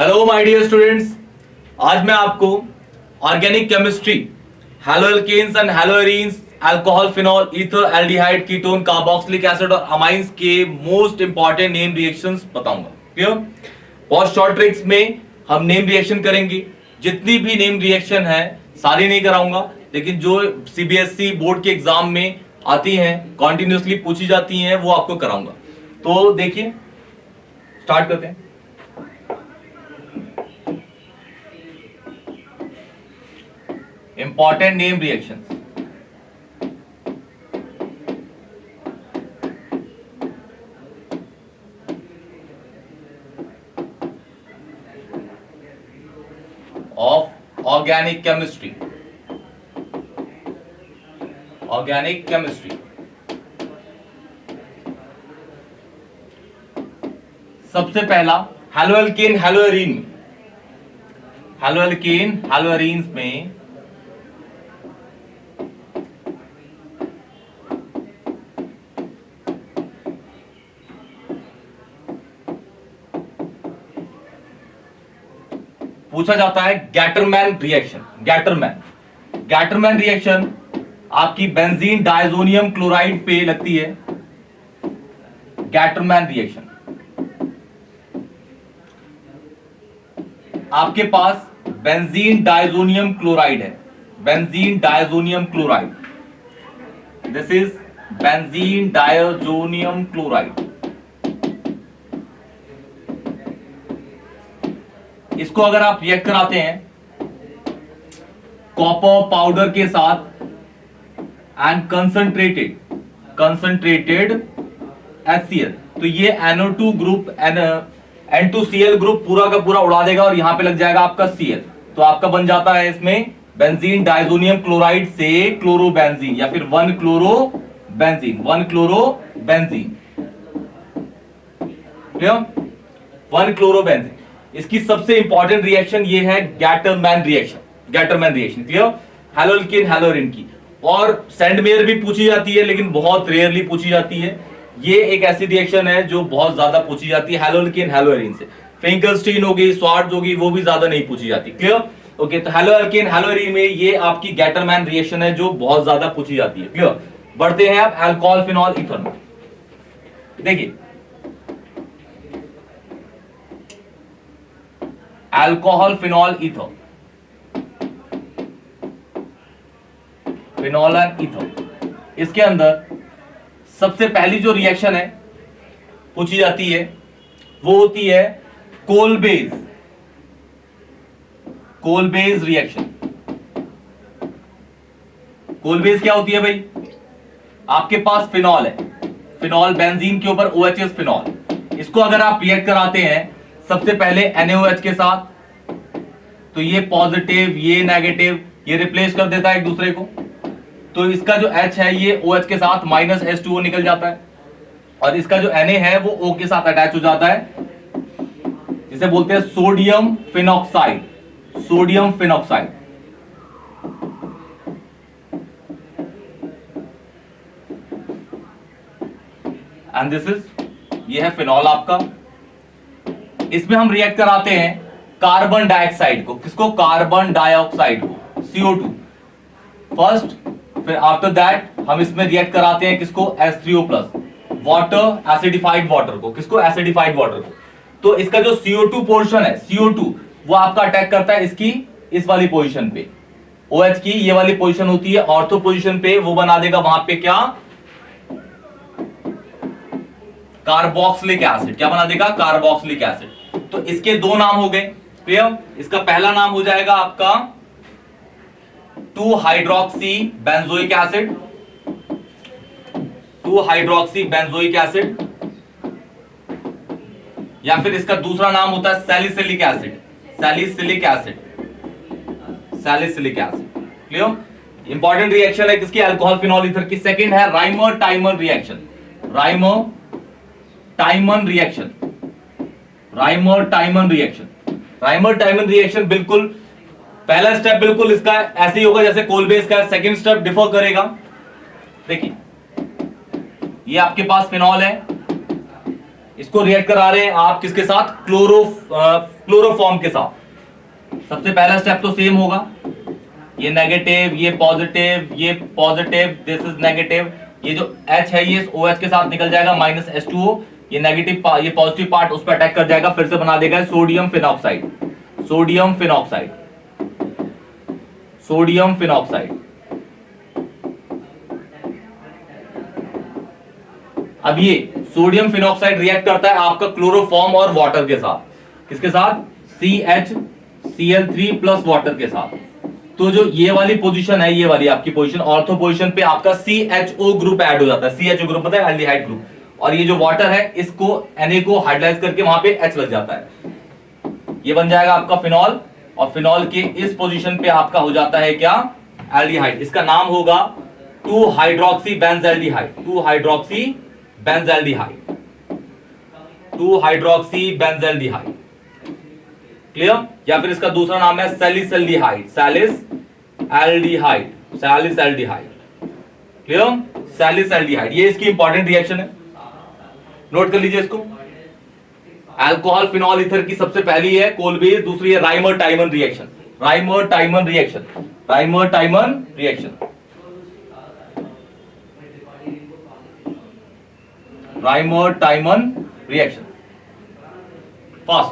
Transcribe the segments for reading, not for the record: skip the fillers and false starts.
Hello my dear students, आज मैं आपको organic chemistry, haloalkanes and haloarenes, alcohol, phenol, ether, aldehyde, ketone, carboxylic acid और amines के most important name reactions बताऊंगा। Clear? बहुत short tricks में हम नेम रिएक्शन करेंगे। जितनी भी नेम रिएक्शन है सारी नहीं कराऊंगा, लेकिन जो सीबीएसई बोर्ड के एग्जाम में आती हैं, कॉन्टिन्यूसली पूछी जाती हैं, वो आपको कराऊंगा। तो देखिए, स्टार्ट करते हैं। Important name reactions. Of organic chemistry. Organic chemistry. सबसे पहला हैलोएल्केन हैलोएरीन में, हैलोएल्केन हैलोएरीन्स में पूछा जाता है गैटरमैन रिएक्शन। गैटरमैन रिएक्शन आपकी बेंजीन डायजोनियम क्लोराइड पे लगती है। गैटरमैन रिएक्शन आपके पास बेंजीन डायजोनियम क्लोराइड है। Benzene diazonium chloride, this is benzene diazonium chloride. इसको अगर आप रिएक्ट कराते हैं कॉपर पाउडर के साथ एंड कंसंट्रेटेड HCl, तो ये NO2 ग्रुप N2Cl ग्रुप पूरा का पूरा उड़ा देगा और यहां पे लग जाएगा आपका Cl। तो आपका बन जाता है इसमें बेंजीन डायजोनियम क्लोराइड से क्लोरोबेंजीन या फिर 1-क्लोरोबेंजीन। क्लियर? 1-क्लोरोबेंजीन। इसकी सबसे इंपॉर्टेंट रिएक्शन ये है गैटरमैन रिएक्शन। क्लियर? हैलोएल्केन हैलोएरीन की। और सैंडमेयर भी पूछी जाती है, लेकिन बहुत रेयरली पूछी जाती है। ये एक ऐसी रिएक्शन है जो बहुत ज्यादा पूछी जाती है हैलोएल्केन हैलोएरीन से। फिंकलस्टीन होगी, स्वार्ट्ज होगी, वो भी ज्यादा नहीं पूछी जाती। क्लियर? ओके, तो हैलोएल्केन हैलोएरीन में ये आपकी गैटरमैन रिएक्शन है जो बहुत ज्यादा पूछी जाती है। क्लियर? बढ़ते हैं आप अल्कोहल, फिनॉल, ईथर में। देखिए, alcohol, phenol, ether, phenol and ether, इसके अंदर सबसे पहली जो रिएक्शन है पूछी जाती है वो होती है कोलबेज रिएक्शन। कोलबेज क्या होती है भाई? आपके पास फिनॉल है, फिनॉल बेंजीन के ऊपर OHS फिनॉल। इसको अगर आप रिएक्ट कराते हैं सबसे पहले NaOH के साथ, तो ये पॉजिटिव, ये नेगेटिव, ये रिप्लेस कर देता है एक दूसरे को। तो इसका जो H है ये OH के साथ -H2O निकल जाता है, और इसका जो Na है वो O के साथ अटैच हो जाता है, जिसे बोलते हैं sodium phenoxide. And this is, ये है फिनॉल आपका। इसमें हम रिएक्ट कराते हैं कार्बन डाइऑक्साइड को। किसको? कार्बन डाइऑक्साइड को, CO2 फर्स्ट। फिर आफ्टर दैट हम इसमें रिएक्ट कराते हैं किसको? H3O+, वाटर, एसिडिफाइड वाटर को। किसको? एसिडिफाइड वाटर को। तो इसका जो CO2 पोर्शन है, CO2 वो आपका अटैक करता है इसकी इस वाली पोजीशन पे। OH की ये वाली पोजीशन होती है ऑर्थो पोजीशन पे, वो बना देगा वहां पे क्या? Carboxylic acid. क्या बना देगा? Carboxylic acid. तो इसके दो नाम हो गए। क्लियर? इसका पहला नाम हो जाएगा आपका 2-हाइड्रोक्सी बेंजोइक एसिड, 2-हाइड्रोक्सी बेंजोइक एसिड, या फिर इसका दूसरा नाम होता है salicylic acid. Clear? Important reaction है किसकी? अल्कोहल, फिनॉल, ईथर की। सेकंड है राइमर टाइमन रिएक्शन। बिल्कुल पहला स्टेप बिल्कुल इसका ऐसे ही होगा जैसे कोलबेज का। सेकंड स्टेप डिफर करेगा। देखिए, ये आपके पास फिनॉल है, इसको रिएक्ट करा रहे हैं आप किसके साथ, क्लोरोफॉर्म के साथ। सबसे पहला स्टेप तो सेम होगा, ये नेगेटिव, ये पॉजिटिव, दिस इज नेगेटिव, ये जो H है ये OH के साथ निकल जाएगा, माइनस H2O, ये नेगेटिव ये पॉजिटिव पार्ट उस पर अटैक कर जाएगा, फिर से बना देगा sodium phenoxide, sodium phenoxide, sodium phenoxide. अब ये सोडियम फिनॉक्साइड रिएक्ट करता है आपका क्लोरोफॉर्म और वाटर के साथ, किसके साथ, CHCl3 प्लस वाटर के साथ। तो जो ये वाली पोजीशन है, ये वाली आपकी पोजीशन, ऑर्थो पोजीशन पे आपका CHO ग्रुप ऐड हो जाता है। CHO ग्रुप पता है, एल्डिहाइड ग्रुप, और ये जो वाटर है इसको Na को हाइड्रोलाइज करके वहां पे H लग जाता है, ये बन जाएगा आपका फिनॉल, और फिनॉल के इस पोजीशन पे आपका हो जाता है क्या, एल्डिहाइड। इसका नाम होगा 2 hydroxy benzaldehyde, 2 hydroxy benzaldehyde, 2 hydroxy benzaldehyde. Clear? या फिर इसका दूसरा नाम है सैलिसल्डिहाइड, सैलिसल्डिहाइड, सैलिसल्डिहाइड। क्लियर? सैलिसल्डिहाइड, ये इसकी इंपॉर्टेंट रिएक्शन है, नोट कर लीजिए इसको। अल्कोहल फिनॉल ईथर की सबसे पहली है कोलबेज, दूसरी है Rymer टाइमन reaction, Rymer टाइमन reaction, Rymer टाइमन reaction, Rymer टाइमन reaction. Fast,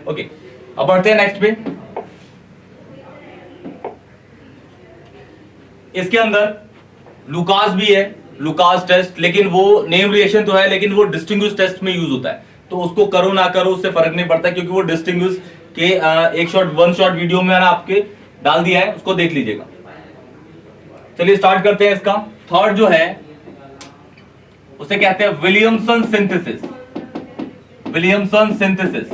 okay, अब बढ़ते हैं नेक्स्ट पे। इसके अंदर लुकास भी है, लुकास टेस्ट, लेकिन वो नेम रिएक्शन तो है लेकिन वो डिस्टिंग्विश टेस्ट में यूज होता है, तो उसको करो ना करो उससे फर्क नहीं पड़ता, क्योंकि वो डिस्टिंग्विश के वन शॉट वीडियो में मैंने आपके डाल दिया है, उसको देख लीजिएगा। चलिए स्टार्ट करते हैं। इसका थर्ड जो है उसे कहते हैं Williamson synthesis, Williamson synthesis,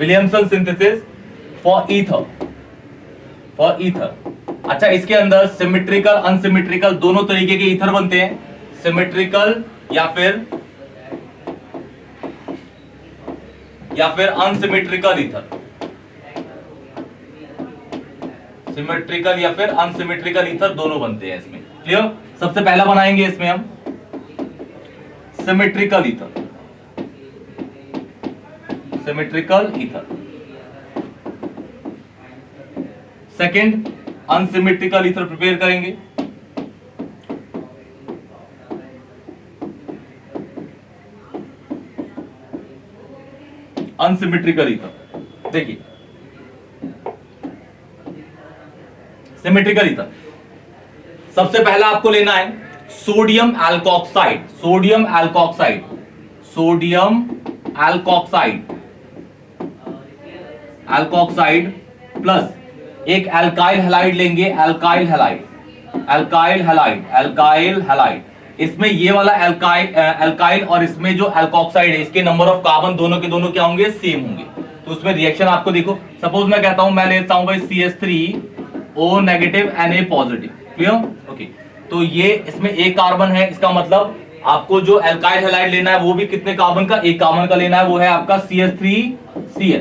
Williamson synthesis for ether, for ether. अच्छा, इसके अंदर सिमेट्रिकल अनसिमेट्रिकल दोनों तरीके के ईथर बनते हैं, सिमेट्रिकल या फिर अनसिमेट्रिकल ईथर, सिमेट्रिकल या फिर अनसिमेट्रिकल ईथर दोनों बनते हैं इसमें। क्लियर? सबसे पहला बनाएंगे इसमें हम symmetrical ether, symmetrical ether. Second unsymmetrical ether prepare करेंगे, अनसिमेट्रिकल ईथर। देखिए सिमेट्रिकल ईथर, सबसे पहला आपको लेना है sodium alkoxide, sodium alkoxide, sodium alkoxide, alkoxide plus एक एल्काइल हैलाइड लेंगे, alkyl halide, alkyl halide, alkyl halide. इसमें ये वाला एल्काइल और इसमें जो एल्कोक्साइड है इसके नंबर ऑफ कार्बन दोनों के दोनों क्या होंगे, सेम होंगे। तो उसमें रिएक्शन आपको देखो, सपोज मैं कहता हूं, मैं लेता हूं भाई CH3O negative Na positive. Clear? Okay, तो ये इसमें एक कार्बन है, इसका मतलब आपको जो एल्काइल हैलाइड लेना है वो भी कितने कार्बन का, एक कार्बन का लेना है, वो है आपका CH3Cl।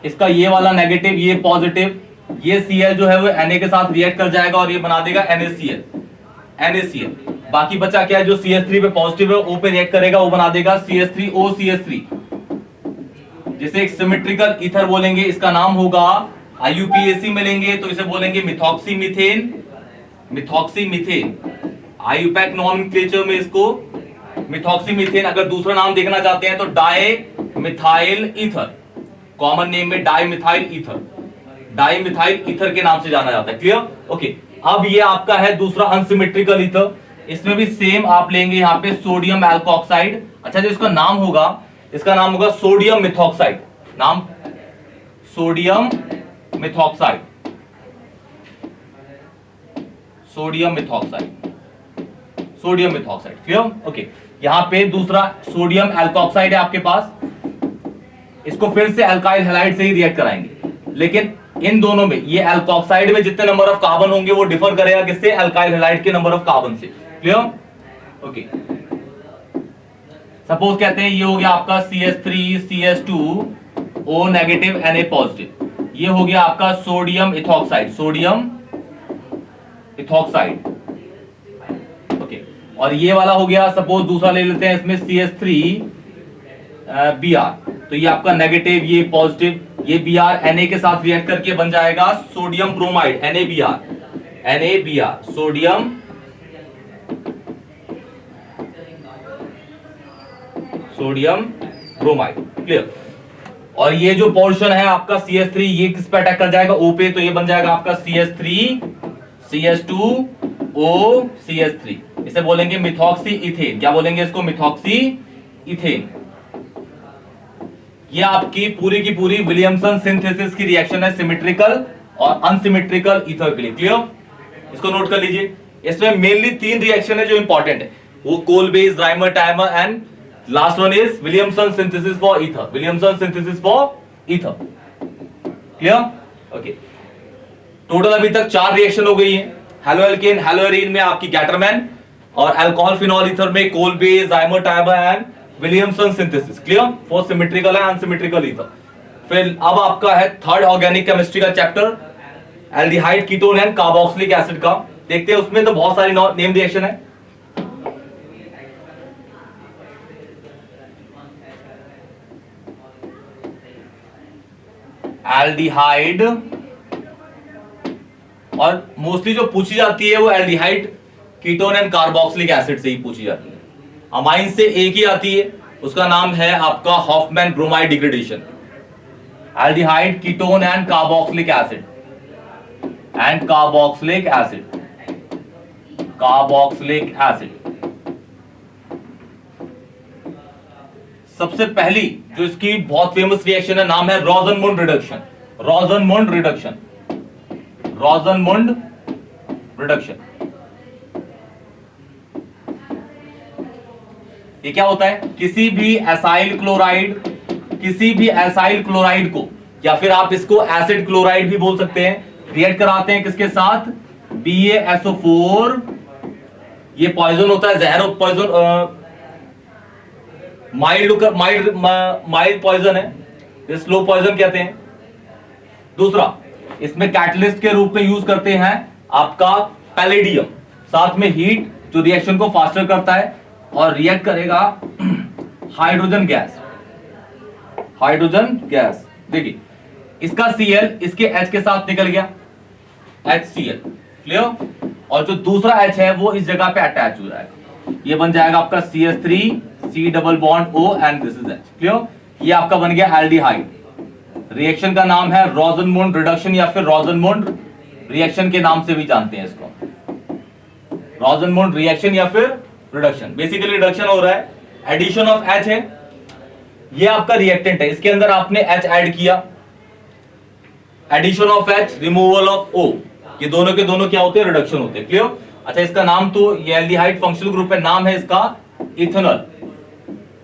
इसका ये वाला नेगेटिव, ये पॉजिटिव, ये Cl जो है वो Na के साथ रिएक्ट कर जाएगा और ये बना देगा NaCl, NaCl। बाकी बचा क्या है, जो CH3 पे पॉजिटिव है O पे रिएक्ट करेगा, वो बना देगा CH3O CH3, जिसे एक सिमेट्रिकल ईथर बोलेंगे। इसका नाम होगा IUPAC में लेंगे तो इसे बोलेंगे मिथॉक्सीमीथेन, मिथॉक्सीमीथेन। IUPAC नॉमेनक्लेचर में इसको मिथॉक्सीमीथेन। अगर दूसरा नाम देखना चाहते हैं तो dimethyl ether, common name में dimethyl ether, dimethyl ether के नाम से जाना जाता है। क्लियर? ओके, अब ये आपका है दूसरा अनसिमेट्रिकल ईथर। इसमें भी सेम आप लेंगे यहाँ पे सोडियम एल्कोक्साइड। अच्छा, जो इसका नाम होगा, इसका नाम होगा सोडियम मिथॉक्साइड, नाम sodium methoxide, sodium methoxide, sodium methoxide. Clear? Okay, यहां पे दूसरा सोडियम एल्कोक्साइड है आपके पास, इसको फिर से एल्काइल हैलाइड से ही रिएक्ट कराएंगे, लेकिन इन दोनों में ये एल्कोक्साइड में जितने नंबर ऑफ कार्बन होंगे वो डिफर करेगा किससे, एल्काइल हैलाइड के नंबर ऑफ कार्बन से। क्लियर? ओके, सपोज कहते हैं ये हो गया आपका CH3CH2O नेगेटिव Na पॉजिटिव, ये हो गया आपका सोडियम इथॉक्साइड, सोडियम इथॉक्साइड। और ये वाला हो गया, सपोज दूसरा ले लेते हैं, इसमें CH3Br, तो ये आपका नेगेटिव, ये पॉजिटिव, ये Br Na के साथ रिएक्ट करके बन जाएगा sodium bromide, NaBr, sodium bromide. Clear. और ये जो पोर्शन है आपका CH3, ये किस पे अटैक कर जाएगा? O पे, तो ये बन जाएगा आपका CH3 CH2O CH3, इसे बोलेंगे मिथॉक्सी इथेन। क्या बोलेंगे इसको? Methoxy ethane. ये आपकी पूरी की पूरी विलियमसन सिंथेसिस की रिएक्शन है, सिमेट्रिकल और अनसिमेट्रिकल ईथर के लिए। क्लियर, इसको नोट कर लीजिए। इसमें मेनली 3 रिएक्शन है जो इंपॉर्टेंट है, वो Kolbe's, Reimer Tiemann and last one is Williamson synthesis for ether, Williamson synthesis for ether. Clear, okay. Total अभी तक 4 रिएक्शन हो गई है। हेलो एल्केन, हेलो एरीन में आपकी गैटरमैन, और अल्कोहल फिनॉल ईथर में Kolbe's, Reimer Tiemann and Williamson synthesis. Clear, for symmetrical and unsymmetrical ether. फिर अब आपका है थर्ड ऑर्गेनिक केमिस्ट्री का chapter, aldehyde, ketone and carboxylic acid का। देखते हैं, उसमें तो बहुत सारी नेम रिएक्शन है। एल्डिहाइड, और मोस्टली जो पूछी जाती है वो aldehyde, ketone and carboxylic acid से ही पूछी जाती है। अमाइन से एक ही आती है, उसका नाम है आपका Hoffmann bromide degradation. Aldehyde, ketone and carboxylic acid, carboxylic acid. सबसे पहली जो इसकी बहुत फेमस रिएक्शन है, नाम है रोजनमुंड रिडक्शन। रोजनमुंड reduction, रोजनमुंड reduction. ये क्या होता है? किसी भी एसाइल क्लोराइड को, या फिर आप इसको एसिड क्लोराइड भी बोल सकते हैं, रिएक्ट कराते हैं किसके साथ? BaSO4। ये पॉइजन होता है, जहर पॉइजन, माइल्ड पॉइजन है, स्लो पॉइजन कहते हैं। दूसरा, इसमें कैटलिस्ट के रूप में यूज करते हैं आपका पैलेडियम, साथ में हीट जो रिएक्शन को फास्टर करता है, और रिएक्ट करेगा हाइड्रोजन गैस। देखिए, इसका Cl इसके H के साथ निकल गया, HCl। क्लियर, और जो दूसरा H है वो इस जगह पे अटैच हो जाएगा, ये बन जाएगा आपका CH3 C double bond O and this is H। Clear, ये आपका बन गया एल्डिहाइड। रिएक्शन का नाम है रोजनमुंड रिडक्शन, या फिर रोजनमुंड रिएक्शन के नाम से भी जानते हैं इसको, रोजनमुंड रिएक्शन या फिर रिडक्शन। बेसिकली रिडक्शन हो रहा है, एडिशन ऑफ H है, ये आपका रिएक्टेंट है, इसके अंदर आपने H ऐड किया, addition of H, removal of O, ये दोनों के दोनों क्या होते हैं? रिडक्शन होते हैं। क्लियर, अच्छा, इसका नाम तो ये एल्डिहाइड फंक्शनल ग्रुप है, नाम है इसका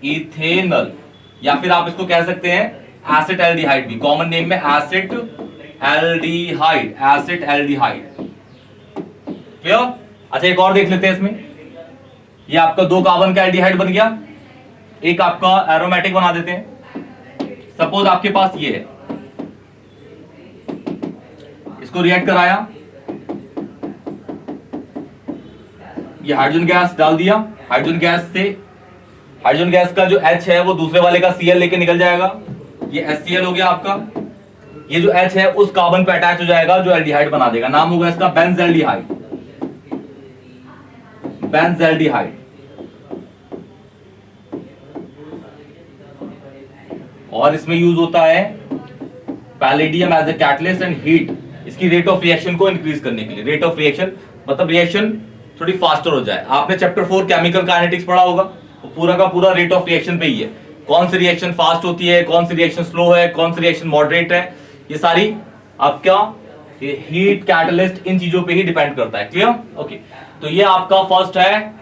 इथेनॉल, या फिर आप इसको कह सकते हैं एसिड एल्डिहाइड भी, कॉमन नेम में एसिड एल्डिहाइड। क्लियर, अच्छा, एक और देख लेते हैं इसमें। ये आपका 2 कार्बन का एल्डिहाइड बन गया, एक आपका एरोमेटिक बना देते हैं। सपोज आपके पास ये है, इसको रिएक्ट कराया, ये हाइड्रोजन गैस डाल दिया, हाइड्रोजन गैस का जो H है वो दूसरे वाले का Cl लेके निकल जाएगा, ये HCl हो गया आपका। ये जो H है उस कार्बन पे अटैच हो जाएगा जो एल्डिहाइड बना देगा, नाम होगा इसका बेंजल्डिहाइड। और इसमें यूज होता है palladium as a catalyst and heat, इसकी रेट ऑफ रिएक्शन को इंक्रीज करने के लिए। रेट ऑफ रिएक्शन मतलब रिएक्शन थोड़ी फास्टर हो जाए। आपने चैप्टर 4 केमिकल काइनेटिक्स पढ़ा होगा, तो पूरा का पूरा रेट ऑफ रिएक्शन पे ही है, कौन सी रिएक्शन फास्ट होती है, कौन सी रिएक्शन स्लो है, कौन सी रिएक्शन मॉडरेट है, ये सारी आपका हीट, कैटलिस्ट, इन चीजों पे ही डिपेंड करता है। Clear, okay. तो ये आपका फर्स्ट है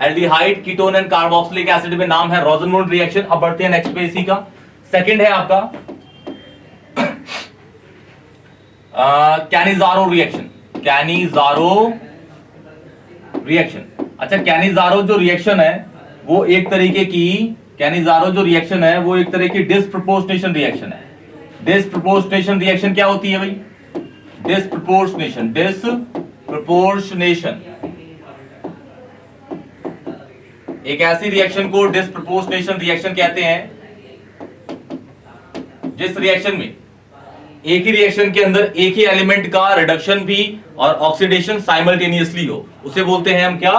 aldehyde, ketone and carboxylic acid में नाम है रोजनमुंड रिएक्शन। अब बढ़ते हैं नेक्स्ट पे इसी का। सेकंड है आपका कैनिजारो रिएक्शन। अच्छा, कैनिजारो जो रिएक्शन है वो एक तरीके की डिस्प्रपोर्शनेशन रिएक्शन है। डिस्प्रपोर्शनेशन रिएक्शन क्या होती है भाई? डिस्प्रपोर्शनेशन एक ऐसी रिएक्शन को डिस्प्रपोर्शनेशन रिएक्शन कहते हैं जिस रिएक्शन में एक ही रिएक्शन के अंदर एक ही एलिमेंट का रिडक्शन भी और ऑक्सीडेशन साइमल्टेनियसली हो, उसे बोलते हैं हम क्या?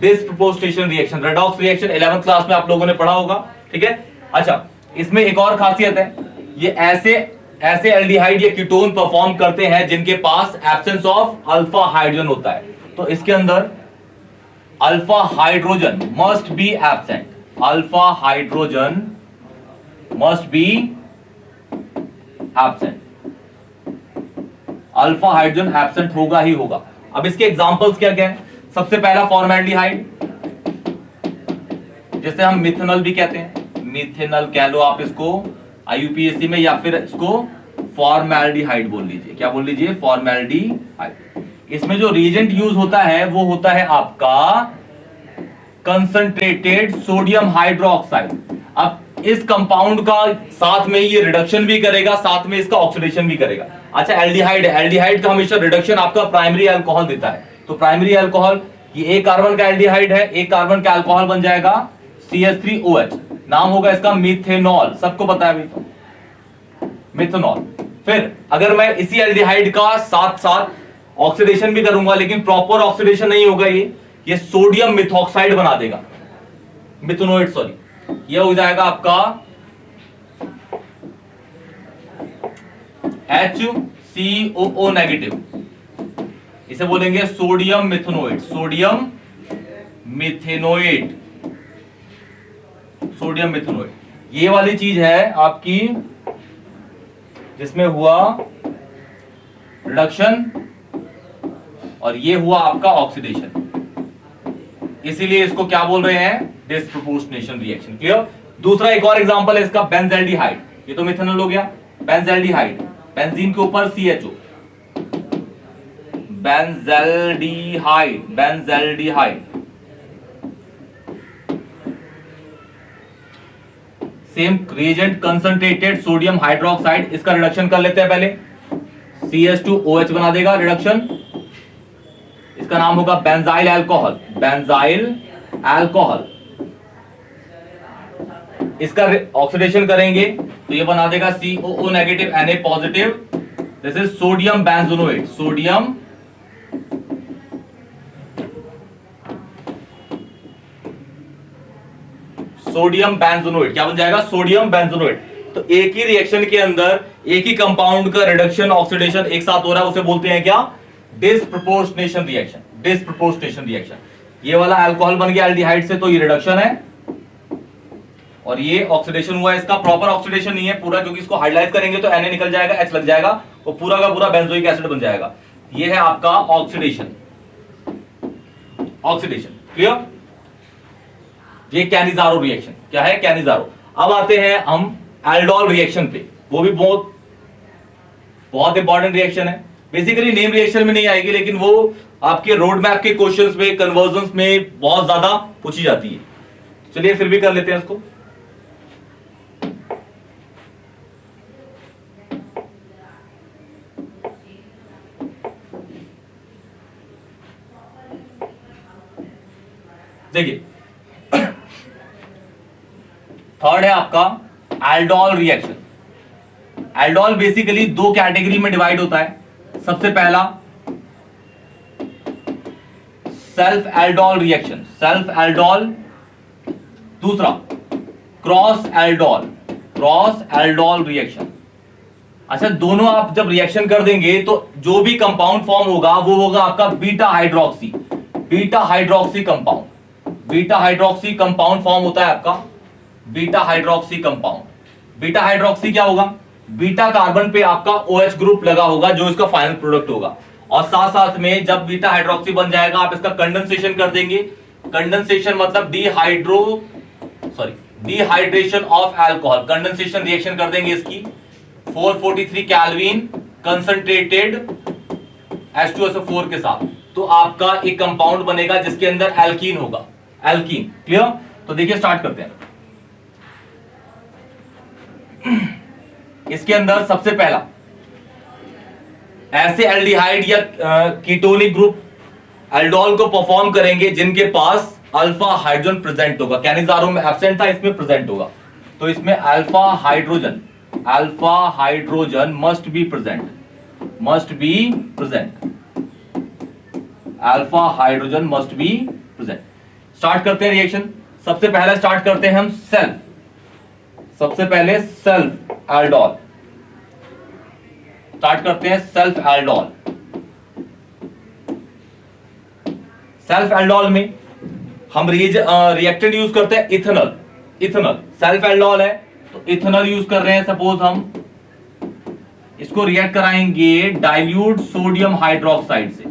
Disproportionation reaction. Redox reaction 11th class में आप लोगों ने पढ़ा होगा, ठीक है। अच्छा, इसमें एक और खासियत है, ये ऐसे एल्डिहाइड या कीटोन परफॉर्म करते हैं जिनके पास एब्सेंस ऑफ अल्फा हाइड्रोजन होता है। तो इसके अंदर alpha hydrogen must be absent, alpha hydrogen must be absent, alpha hydrogen absent होगा ही होगा। अब इसके एग्जांपल्स क्या क्या है? सबसे पहला फॉर्मेल्डिहाइड, जिसे हम मिथेनॉल भी कहते हैं, मिथेनॉल कह लो आप इसको आईयूपीएससी में, या फिर इसको फॉर्मेल्डिहाइड बोल लीजिए। क्या बोल लीजिए? फॉर्मेल्डिहाइड। इसमें जो रिएजेंट यूज होता है वो होता है आपका कंसंट्रेटेड सोडियम हाइड्रोक्साइड। अब इस कंपाउंड का साथ में ये रिडक्शन भी करेगा, साथ में इसका ऑक्सीडेशन भी करेगा। अच्छा, एल्डिहाइड है, एल्डिहाइड का हमेशा रिडक्शन आपका प्राइमरी अल्कोहल देता है। तो प्राइमरी अल्कोहल, ये एक कार्बन का एल्डिहाइड है, एक कार्बन का अल्कोहल बन जाएगा CH3OH, नाम होगा इसका मिथेनॉल। सबको पता है भाई, तो मिथेनॉल। फिर अगर मैं इसी एल्डिहाइड का साथ साथ ऑक्सीडेशन भी करूंगा, लेकिन प्रॉपर ऑक्सीडेशन नहीं होगा, ये सोडियम मिथॉक्साइड बना देगा, मिथेनोइड सॉरी, ये हो जाएगा आपका HCOO नेगेटिव, इसे बोलेंगे सोडियम मिथेनोइड, सोडियम मिथेनोइड, सोडियम मिथेनोइड। ये वाली चीज है आपकी जिसमें हुआ रिडक्शन और ये हुआ आपका ऑक्सीडेशन, इसीलिए इसको क्या बोल रहे हैं? Disproportionation reaction. क्लियर? दूसरा एक और एग्जांपल है इसका, बेंजल्डिहाइड। ये तो मिथेनॉल हो गया। बेंजल्डिहाइड, बेंजीन के ऊपर CHO, benzaldehyde, benzaldehyde. Same reagent concentrated sodium hydroxide, इसका रिडक्शन कर लेते हैं पहले। CH2OH बना देगा रिडक्शन, इसका नाम होगा बेंजाइल अल्कोहल, बेंजाइल अल्कोहल। इसका ऑक्सीडेशन करेंगे तो ये बना देगा COO negative Na positive, this is sodium benzoate, sodium sodium benzoate. क्या बन जाएगा? Sodium benzoate. तो एक ही रिएक्शन के अंदर एक ही कंपाउंड का रिडक्शन ऑक्सीडेशन एक साथ हो रहा है, उसे बोलते हैं क्या? Disproportionation reaction, disproportionation reaction. ये वाला अल्कोहल बन गया एल्डिहाइड से, तो ये रिडक्शन है, और ये ऑक्सीडेशन हुआ है। इसका प्रॉपर ऑक्सीडेशन नहीं है पूरा, क्योंकि इसको हाइड्राइज करेंगे तो Na निकल जाएगा, H लग जाएगा, वो पूरा का पूरा बेंजोइक एसिड बन जाएगा। ये है आपका ऑक्सीडेशन, ऑक्सीडेशन। क्लियर? ये कैनिजारो रिएक्शन। क्या है? कैनिजारो। अब आते हैं हम एल्डोल रिएक्शन पे, वो भी बहुत बहुत इंपॉर्टेंट रिएक्शन है। बेसिकली नेम रिएक्शन में नहीं आएगी, लेकिन वो आपके रोड मैप के क्वेश्चंस में, कन्वर्जन्स में बहुत ज्यादा पूछी जाती है। चलिए फिर भी कर लेते हैं इसको। देखिए, थर्ड है आपका एल्डोल रिएक्शन। एल्डोल बेसिकली दो कैटेगरी में डिवाइड होता है। सबसे पहला self aldol reaction, self aldol. दूसरा cross aldol, cross aldol reaction. अच्छा, दोनों आप जब रिएक्शन कर देंगे तो जो भी कंपाउंड फॉर्म होगा वो होगा आपका beta hydroxy, beta hydroxy compound. Beta hydroxy compound form होता है आपका beta hydroxy compound. Beta hydroxy क्या होगा? बीटा कार्बन पे आपका OH ग्रुप लगा होगा जो इसका फाइनल प्रोडक्ट होगा, और साथ साथ में जब बीटा हाइड्रोक्सी बन जाएगा आप इसका कंडेंसेशन कर देंगे। कंडेंसेशन मतलब dehydration of alcohol, condensation reaction कर देंगे इसकी। 443 केल्विन कंसंट्रेटेड H2SO4 के साथ, तो आपका एक कंपाउंड बनेगा जिसके अंदर एल्कीन होगा, एल्कीन। क्लियर? तो देखिए स्टार्ट करते हैं। इसके अंदर सबसे पहला ऐसे एल्डिहाइड या कीटोनिक ग्रुप एल्डोल को परफॉर्म करेंगे जिनके पास अल्फा हाइड्रोजन प्रेजेंट होगा। कैनिजारो में एब्सेंट था, इसमें प्रेजेंट होगा। तो इसमें alpha hydrogen must be present, alpha hydrogen must be present. Start करते हैं रिएक्शन। सबसे पहले स्टार्ट करते हैं हम सबसे पहले सेल्फ एल्डोल स्टार्ट करते हैं। सेल्फ एल्डोल में हम रिएक्टेंट यूज करते हैं इथेनॉल। सेल्फ एल्डोल है तो इथेनॉल यूज कर रहे हैं। सपोज हम इसको रिएक्ट कराएंगे डाइल्यूट सोडियम हाइड्रोक्साइड से,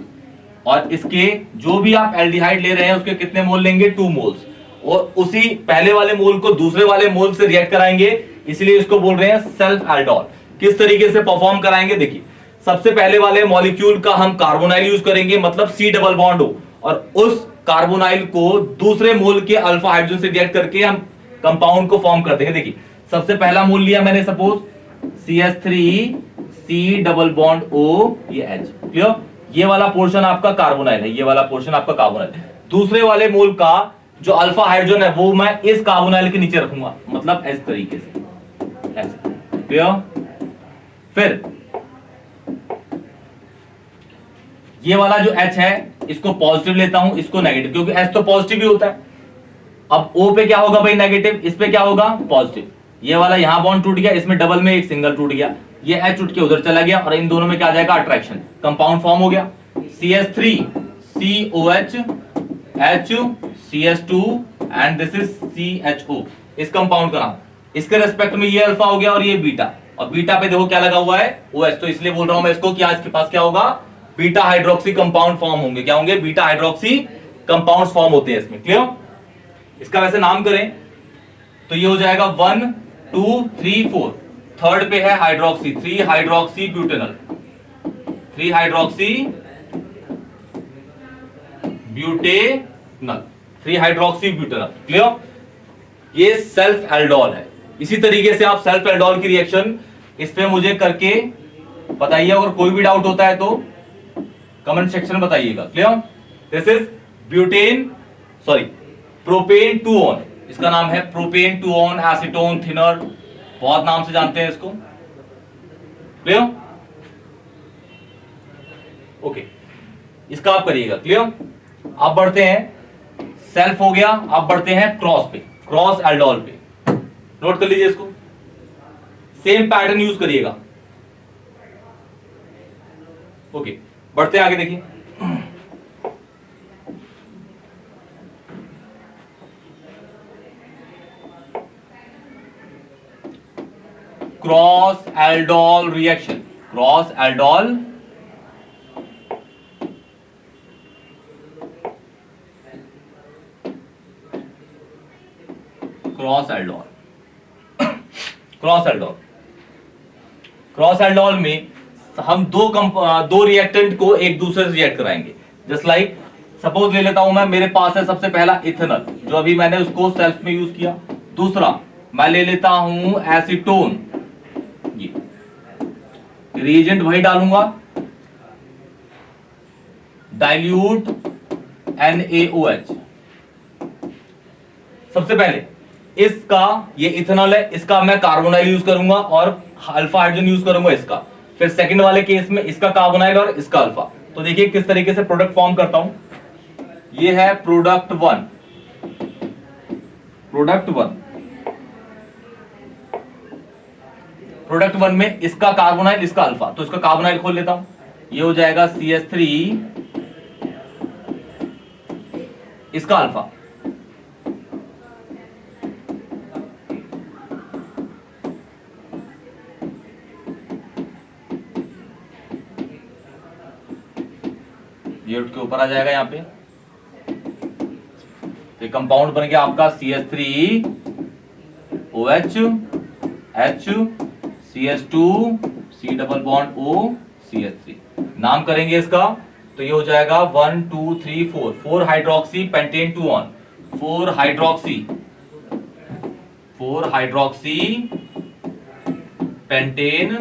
और इसके जो भी आप एल्डिहाइड ले रहे हैं उसके कितने मोल लेंगे, 2 मोल्स, और उसी पहले वाले मोल को दूसरे वाले मोल से रिएक्ट कराएंगे, इसलिए इसको बोल रहे हैं सेल्फ एल्डोल। किस तरीके से परफॉर्म कराएंगे देखिए। सबसे पहले वाले मॉलिक्यूल का हम कार्बोनाइल यूज करेंगे, मतलब C डबल बॉन्ड हो, और उस कार्बोनाइल को दूसरे मोल के अल्फा हाइड्रोजन से रिएक्ट करके हम कंपाउंड को फॉर्म कर देंगे। देखिए सबसे पहला मोल लिया मैंने, suppose CH3 C double bond O, ये H, क्लियर। ये वाला पोर्शन आपका कार्बोनाइल है, ये वाला पोर्शन आपका कार्बोनाइल। दूसरे वाले मोल का जो अल्फा हाइड्रोजन है वो मैं इस कार्बोनाइल के नीचे रखूंगा, मतलब इस तरीके से, ऐसे, क्लियर। फिर ये वाला जो H है इसको पॉजिटिव लेता हूं, इसको नेगेटिव, क्योंकि H तो पॉजिटिव ही होता है। अब O पे क्या होगा भाई, नेगेटिव, इस पे क्या होगा, पॉजिटिव। ये वाला यहां बॉन्ड टूट गया, इसमें डबल में एक सिंगल टूट गया, ये H उठ के उधर चला गया, और इन दोनों में क्या आ जाएगा, अट्रैक्शन, कंपाउंड फॉर्म हो गया। CH3 COH H CH2 and this is CHO, इस कंपाउंड का नाम। इसके रेस्पेक्ट में ये अल्फा हो गया और ये बीटा, और बीटा पे देखो क्या लगा हुआ है, OH, तो इसलिए बोल रहा हूं मैं इसको, क्या इसके पास क्या होगा, बीटा हाइड्रोक्सी कंपाउंड फॉर्म होंगे। क्या होंगे, बीटा हाइड्रोक्सी कंपाउंड फॉर्म होते हैं इसमें, क्लियर। इसका वैसे नाम करें तो ये हो जाएगा 1 2 3 4, थर्ड पे है hydroxy, 3 hydroxy butanal, 3 hydroxy butanal, 3 hydroxy butanal, clear. ये सेल्फ एल्डोल है। इसी तरीके से आप सेल्फ एल्डोल की रिएक्शन इस पे मुझे करके बताइए, अगर कोई भी डाउट होता है तो कमेंट सेक्शन में बताइएगा, clear. This is propane 2 on, इसका नाम है प्रोपेन 2 ऑन एसीटोन थिनर, बहुत नाम से जानते हैं इसको, क्लियर। ओके, इसका आप करिएगा, क्लियर। आप बढ़ते हैं, सेल्फ हो गया, आप बढ़ते हैं क्रॉस पे, क्रॉस एल्डोल पे, नोट कर लीजिए इसको, सेम पैटर्न यूज करिएगा। ओके, बढ़ते हैं आगे, देखिए cross aldol reaction, cross aldol cross aldol में हम दो रिएक्टेंट को एक दूसरे से रिएक्ट कराएंगे। जस्ट लाइक सपोज ले लेता हूं मैं, मेरे पास है सबसे पहला इथेनॉल, जो अभी मैंने उसको सेल्फ में यूज किया। दूसरा मैं ले लेता हूं एसीटोन, ये रिएजेंट वही डालूंगा, डाइल्यूट NaOH। सबसे पहले इसका, ये इथेनॉल है, इसका मैं कार्बोनाइल यूज करूंगा और अल्फा हाइड्रोजन यूज करूंगा इसका। फिर सेकंड वाले केस में इसका कार्बोनाइल और इसका अल्फा। तो देखिए किस तरीके से प्रोडक्ट फॉर्म करता हूं। ये है प्रोडक्ट 1, प्रोडक्ट 1 में इसका कार्बोनाइल, इसका अल्फा, तो इसका कार्बोनाइल खोल लेता हूं, ये हो जाएगा CH3, इसका अल्फा, ये उठ के ऊपर आ जाएगा यहाँ पे, तो कंपाउंड बन गया आपका CH3 OH H CH2 C double bond O CH3। नाम करेंगे इसका तो ये हो जाएगा 1 2 3 4, 4 hydroxy pentane 2 on, 4 hydroxy pentane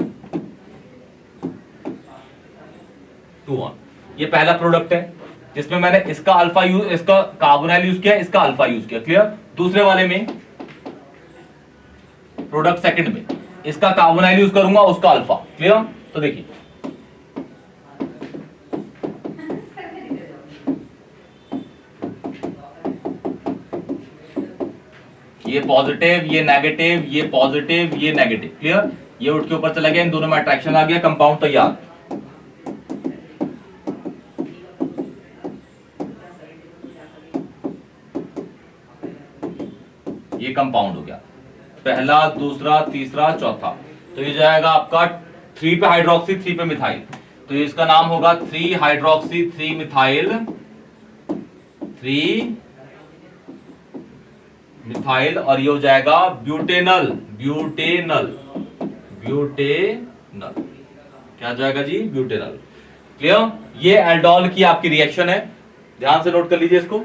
2 on. ये पहला प्रोडक्ट है। जिसमें मैंने इसका अल्फा यूज, इसका कार्बोनाइल यूज किया, इसका अल्फा यूज किया। क्लियर? दूसरे वाले में प्रोडक्ट सेकंड में इसका कार्बोनाइल यूज करूंगा, उसका अल्फा। क्लियर? तो देखिए ये पॉजिटिव, ये नेगेटिव, ये पॉजिटिव, ये नेगेटिव। क्लियर? ये उठ के ऊपर चला गया, इन दोनों में अट्रैक्शन आ गया, कंपाउंड तैयार। ये कंपाउंड हो गया, पहला, दूसरा, तीसरा, चौथा। तो ये जाएगा आपका 3 पे हाइड्रोक्सी, 3 पे मिथाइल। तो इसका नाम होगा 3 हाइड्रोक्सी 3 मिथाइल, 3 मिथाइल, और ये हो जाएगा ब्यूटेनल, ब्यूटेनल, ब्यूटेनल। क्या जाएगा जी? ब्यूटेनल। क्लियर? ये एल्डोल की आपकी रिएक्शन है, ध्यान से नोट कर लीजिए इसको।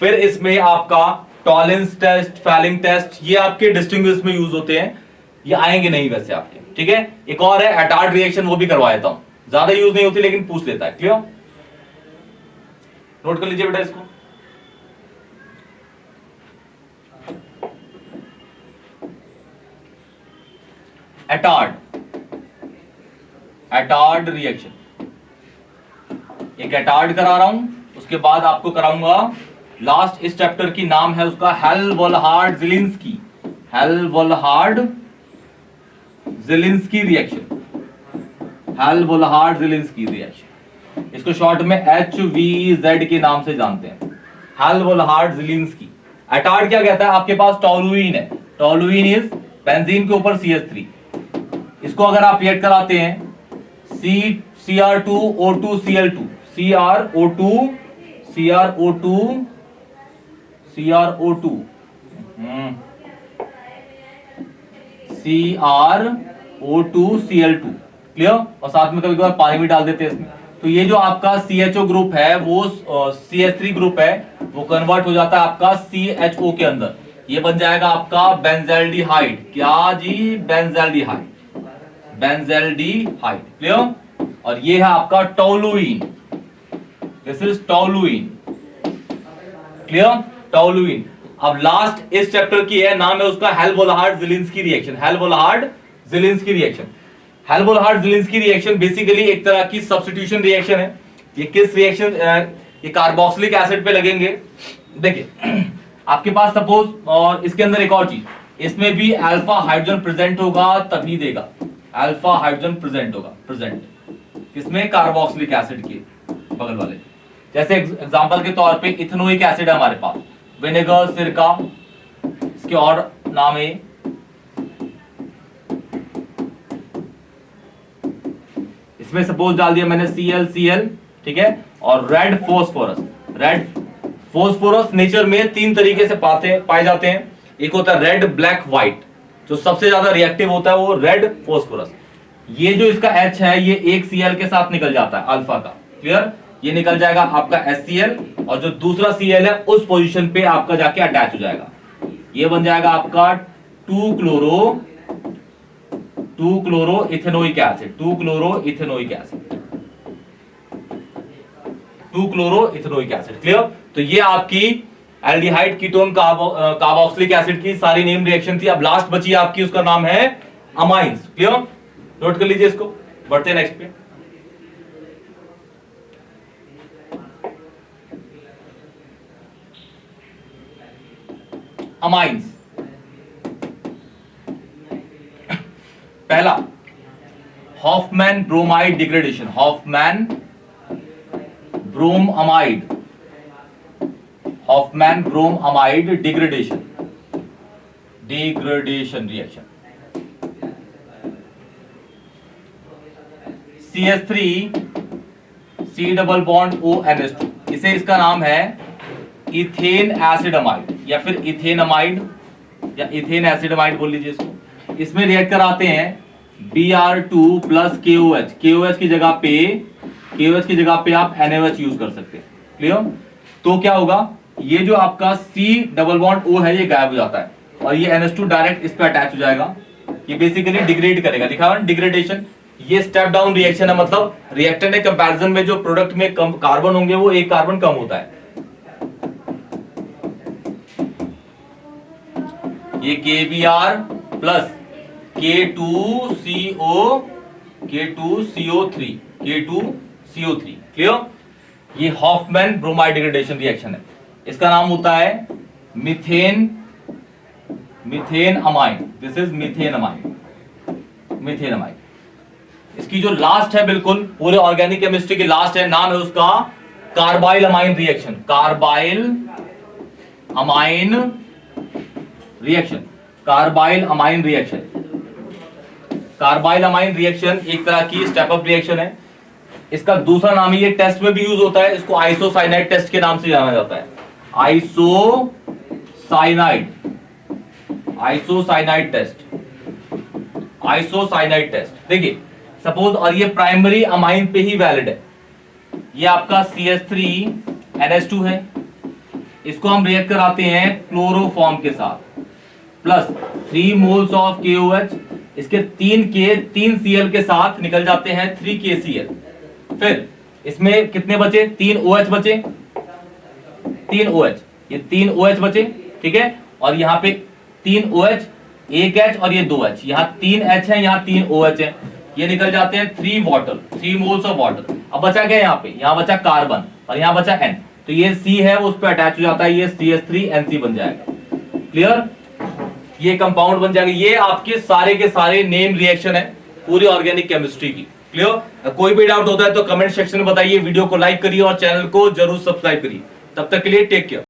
फिर इसमें आपका टॉलेंस टेस्ट, फैलिंग टेस्ट, ये आपके डिस्टिंग्विश में यूज होते हैं, ये आएंगे नहीं वैसे आपके। ठीक है? एक और है एटार्ड रिएक्शन, वो भी करवा देता हूं, ज्यादा यूज नहीं होती लेकिन पूछ लेता है। क्लियर? नोट कर लीजिए बेटा इसको। एटार्ड, एटार्ड रिएक्शन, एक एटार्ड करा रहा हूं, उसके बाद आपको कराऊंगा लास्ट इस चैप्टर की नाम है उसका Hell Volhard Zelinsky, Hell Volhard Zelinsky reaction, Hell Volhard Zelinsky reaction. इसको शॉर्ट में HVZ के नाम से जानते हैं, हेल-वोल्हार्ड ज़िलिंस्की। एटार्ड क्या कहता है? आपके पास टोलुइन है, टोलुइन इज बेंजीन के ऊपर CH3, इसको अगर आप रिएक्ट कराते हैं CR2O2Cl2, CRO2 CRO2 CRO2 CRO2Cl2। Clear? और साथ में कभी कभार पानी भी डाल देते हैं इसमें। तो ये जो आपका CHO ग्रुप है वो CH3 ग्रुप है, वो कन्वर्ट हो जाता है आपका CHO के अंदर, ये बन जाएगा आपका बेंजल्डिहाइड। क्या जी? Benzaldehyde, benzaldehyde. क्लियर? और ये है आपका toluene, this is toluene. Clear? Toluene. अब लास्ट इस चैप्टर की है, नाम है उसका Hell Volhard Zelinsky reaction, Hell Volhard Zelinsky reaction. Hell Volhard Zelinsky reaction basically एक तरह की सब्स्टिट्यूशन रिएक्शन है। ये किस रिएक्शन, ये कार्बोक्सिलिक एसिड पे लगेंगे। देखिए आपके पास सपोज, और इसके अंदर एक और चीज, इसमें भी अल्फा हाइड्रोजन प्रेजेंट होगा तभी देगा, अल्फा हाइड्रोजन प्रेजेंट होगा, प्रेजेंट किसमें? कार्बोक्सिलिक एसिड के बगल वाले। जैसे एग्जांपल के तौर पे इथेनोइक एसिड है हमारे पास, विनेगर, सिरका, इसके और नाम है, इसमें सपोज डाल दिया मैंने ClCl, ठीक है, और red phosphorus. Red phosphorus nature में 3 तरीके से पाए जाते हैं, एक होता है रेड, ब्लैक, व्हाइट। जो सबसे ज्यादा रिएक्टिव होता है वो रेड फोस्फोरस। ये जो इसका H है ये एक Cl के साथ निकल जाता है, अल्फा का। क्लियर? ये निकल जाएगा आपका HCl, और जो दूसरा Cl है उस पोजीशन पे आपका जाके अटैच हो जाएगा, ये बन जाएगा आपका 2 chloro ethanoic acid, 2 chloro ethanoic acid, 2 chloro ethanoic acid. Clear? तो ये आपकी एल्डिहाइड कीटोन कार्बोक्सिलिक एसिड की सारी नेम रिएक्शन थी। अब लास्ट बची आपकी, उसका नाम है अमाइंस। क्लियर? नोट कर लीजिए इसको, बढ़ते हैं नेक्स्ट पे। अमाइंस, पहला Hofmann bromide degradation, Hofmann bromamide, Hofmann bromamide degradation, degradation reaction. CH3 C double bond ONH2, इसे इसका नाम है इथेन एसिड अमाइड, या फिर इथेनमाइड, या इथेन एसिड अमाइड बोल लीजिए इसको। इसमें रिएक्ट कराते हैं Br2 प्लस KOH, KOH की जगह पे आप NaOH यूज कर सकते हैं। क्लियर? तो क्या होगा, ये जो आपका C डबल बॉन्ड O है ये गायब हो जाता है, और ये NH2 डायरेक्ट इस पे अटैच हो जाएगा। ये बेसिकली डिग्रेड करेगा, लिखा हुआ डिग्रेडेशन, ये स्टेप डाउन रिएक्शन है, मतलब रिएक्टेंट के कंपैरिजन में जो प्रोडक्ट में कम कार्बन होंगे वो एक कार्बन कम होता है। ये KBr प्लस K2CO3 क्लियर। ये हॉफमैन ब्रोमाइड डिग्रेडेशन रिएक्शन है, इसका नाम होता है methane amine. This is methane amine. इसकी जो लास्ट है बिल्कुल पूरे ऑर्गेनिक केमिस्ट्री की लास्ट है, नाम है उसका carbyl amine reaction. Carbyl amine reaction एक तरह की स्टेप अप रिएक्शन है। इसका दूसरा नाम ही ये टेस्ट में भी यूज होता है, इसको आइसोसाइनाइड टेस्ट के नाम से जाना जाता है। Isocyanide test. देखिए सपोज, और ये प्राइमरी अमाइन पे ही वैलिड है। ये आपका CH3NH2 है, इसको हम रिएक्ट कराते हैं क्लोरोफॉर्म के साथ, प्लस 3 मोल्स ऑफ KOH, इसके 3 Cl के साथ निकल जाते हैं 3 KCl। फिर इसमें कितने बचे? 3 OH बचे, 3 OH, ये 3 OH बचे, ठीक है। और यहाँ पे 3 OH, 1 H और ये 2 H, यहाँ 3 H है, यहाँ 3 OH है, ये निकल जाते हैं 3 मोल्स ऑफ वाटर। अब बचा क्या यहाँ पे? यहाँ बचा कार्बन और यहाँ बचा N, तो ये C है वो उस पर अटैच हो जाता है, ये CH3NC बन जाएगा। क्लियर? ये कंपाउंड बन जाएगा। ये आपके सारे के सारे नेम रिएक्शन है पूरी ऑर्गेनिक केमिस्ट्री की। क्लियर? कोई भी डाउट होता है तो कमेंट सेक्शन में बताइए, वीडियो को लाइक करिए और चैनल को जरूर सब्सक्राइब करिए। तब तक के लिए टेक केयर।